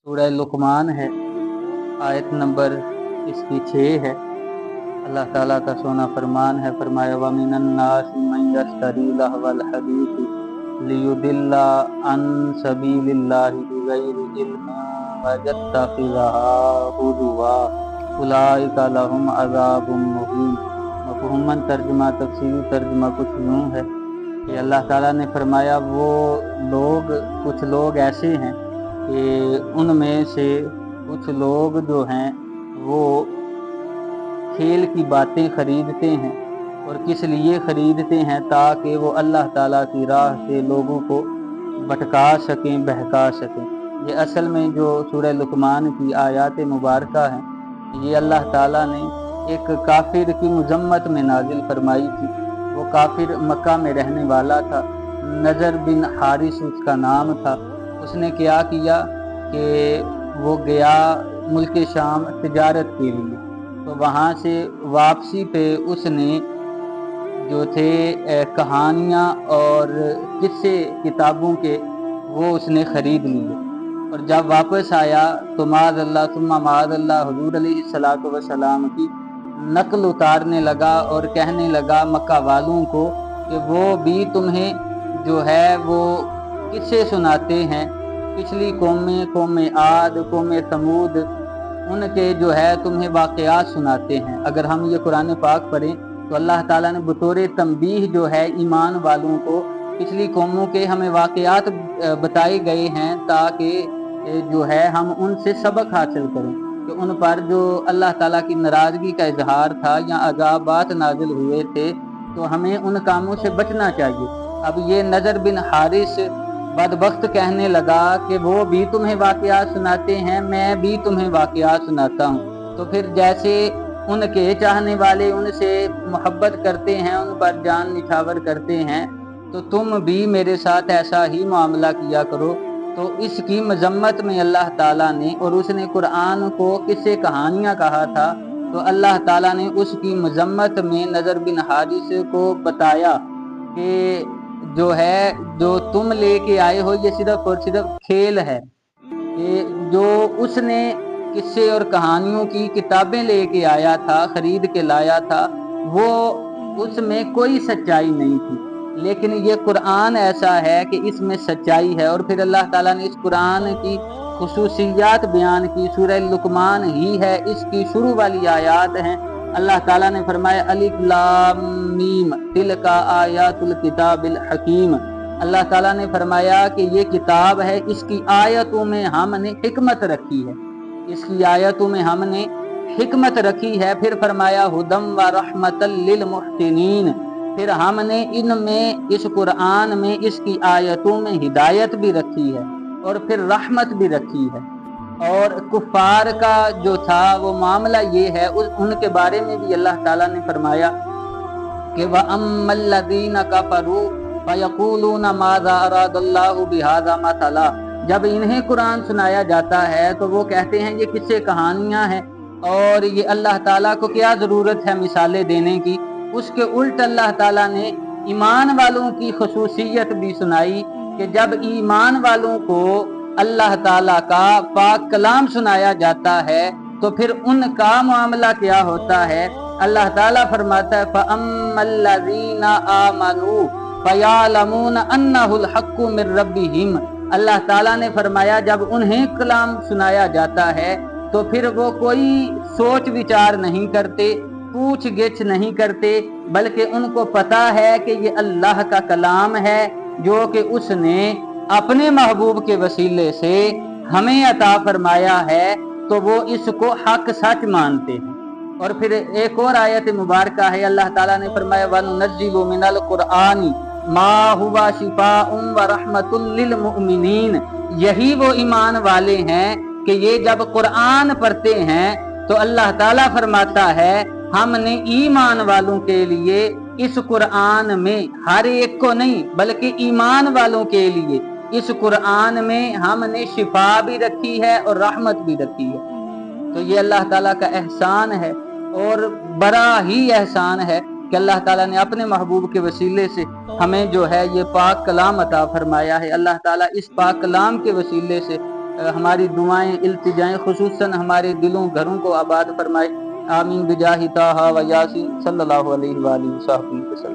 सूरह लुकमान है, आयत नंबर इसकी 6 है। अल्लाह ताला का सोना फरमान है, फरमाया वमिनन नासि मन यश्तरी लहवल हदीस लियुदिल्ला अन सबीलिल्लाहि बिगैरि इल्मिन व यत्तखिज़हा हुज़ुवा उलाइका लहुम अज़ाबुम मुहीन। मफ़हूमन तर्जुमा, तफसीरी तर्जुमा कुछ यूँ है कि अल्लाह ताला ने फरमाया वो लोग, कुछ लोग ऐसे हैं कि उनमें से कुछ लोग जो हैं वो खेल की बातें खरीदते हैं। और किस लिए खरीदते हैं? ताकि वो अल्लाह ताला की राह से लोगों को भटका सकें, बहका सकें। ये असल में जो सूरह लुकमान की आयात मुबारका है, ये अल्लाह ताला ने एक काफिर की मजम्मत में नाजिल फरमाई थी। वो काफिर मक्का में रहने वाला था, नज़र बिन हारिस उसका नाम था। उसने क्या किया कि वो गया मुल्क शाम तिजारत के लिए। तो वहाँ से वापसी पे उसने जो थे कहानियाँ और किस्से किताबों के वो उसने ख़रीद लिए। और जब वापस आया तो माज़अल्लाह सुम्मा माज़अल्लाह हुज़ूर अलैहिस्सलातु वस्सलाम की नकल उतारने लगा और कहने लगा मक्का वालों को कि वो भी तुम्हें जो है वो किस्से सुनाते हैं। पिछली कौम आद, कौम समूद, उनके जो है तुम्हें वाक़यात सुनाते हैं। अगर हम ये कुरान पाक पढ़ें तो अल्लाह ताला ने बतौर तंबीह जो है ईमान वालों को पिछली कौमों के हमें वाक़यात बताए गए हैं, ताकि जो है हम उनसे सबक हासिल करें कि उन पर जो अल्लाह ताला की नाराज़गी का इजहार था या अज़ाबात नाजिल हुए थे, तो हमें उन कामों से बचना चाहिए। अब ये नज़र बिन हारिस बदबख्त कहने लगा कि वो भी तुम्हें वाक़यात सुनाते हैं, मैं भी तुम्हें वाक़यात सुनाता हूँ। तो फिर जैसे उनके चाहने वाले उनसे मोहब्बत करते हैं, उन पर जान निछावर करते हैं, तो तुम भी मेरे साथ ऐसा ही मामला किया करो। तो इसकी मजम्मत में अल्लाह ताला ने, और उसने कुरान को किससे कहानियाँ कहा था, तो अल्लाह ताला ने उसकी मजम्मत में नज़र बिन हारिस को बताया कि जो है जो तुम लेके आए हो ये सिर्फ और सिर्फ खेल है। कि जो उसने किस्से और कहानियों की किताबें लेके आया था, खरीद के लाया था, वो उसमें कोई सच्चाई नहीं थी। लेकिन ये कुरान ऐसा है कि इसमें सच्चाई है। और फिर अल्लाह ताला ने इस कुरान की खुसूसियात बयान की। सूरह लुकमान ही है, इसकी शुरू वाली आयात हैं। अल्लाह ताला ने फरमाया अलिफ लाम मीम तिलका आयातुल किताबिल हकीम। अल्लाह ताला ने फरमाया कि ये किताब है, इसकी आयतों में हमने हिकमत रखी है, इसकी आयतों में हमने हिकमत रखी है। फिर फरमाया हुदम व रहमतल लिल मुहसिनीन। फिर हमने इनमें, इस कुरान में, इसकी आयतों में हिदायत भी रखी है और फिर रहमत भी रखी है। और कुफार का जो था वो मामला ये है, उनके बारे में भी अल्लाह ताला ने फरमाया कि वअम्मल्लज़ीना कफ़रू फयक़ूलूना माज़ा अरादल्लाहु बिहाज़ा मतला। जब इन्हें कुरान सुनाया जाता है तो वो कहते हैं ये किस्से कहानियाँ हैं और ये अल्लाह ताला को क्या ज़रूरत है मिसालें देने की। उसके उल्ट अल्लाह ताला ने ईमान वालों की खसूसियत भी सुनाई कि जब ईमान वालों को अल्लाह ताला का पाक कलाम सुनाया जाता है तो फिर उनका मामला क्या होता है। अल्लाह ताला फरमाता है फ़अम्मल्लज़ीना आमनू फ़यअलमून अन्नहुल हक़्क़ु मिर रब्बिहिम। अल्लाह ताला ने फरमाया जब उन्हें कलाम सुनाया जाता है तो फिर वो कोई सोच विचार नहीं करते, पूछ गिछ नहीं करते, बल्कि उनको पता है कि ये अल्लाह का कलाम है जो कि उसने अपने महबूब के वसीले से हमें अता फरमाया है, तो वो इसको हक सच मानते हैं। और फिर एक और आयत मुबारका है, अल्लाह ताला ने फरमाया वनुनज़्ज़िलु मिनल कुरआनी मा हुवा शिफाउन व रहमतुल लिल मुमिनीन। यही वो ईमान वाले हैं कि ये जब कुरान पढ़ते हैं तो अल्लाह ताला फरमाता है हमने ईमान वालों के लिए इस कुरान में, हर एक को नहीं बल्कि ईमान वालों के लिए इस कुरान में हमने शिफा भी रखी है और रहमत भी रखी है। तो ये अल्लाह ताला का एहसान है और बड़ा ही एहसान है कि अल्लाह ताला ने अपने महबूब के वसीले से हमें जो है ये पाक कलाम अता फरमाया है। अल्लाह ताला इस पाक कलाम के वसीले से ہماری دعائیں التجائیں خصوصاً ہمارے دلوں گھروں کو آباد فرمائے. آمین بجاہ طٰہٰ و یاسین صلی اللہ علیہ وآلہ وسلم.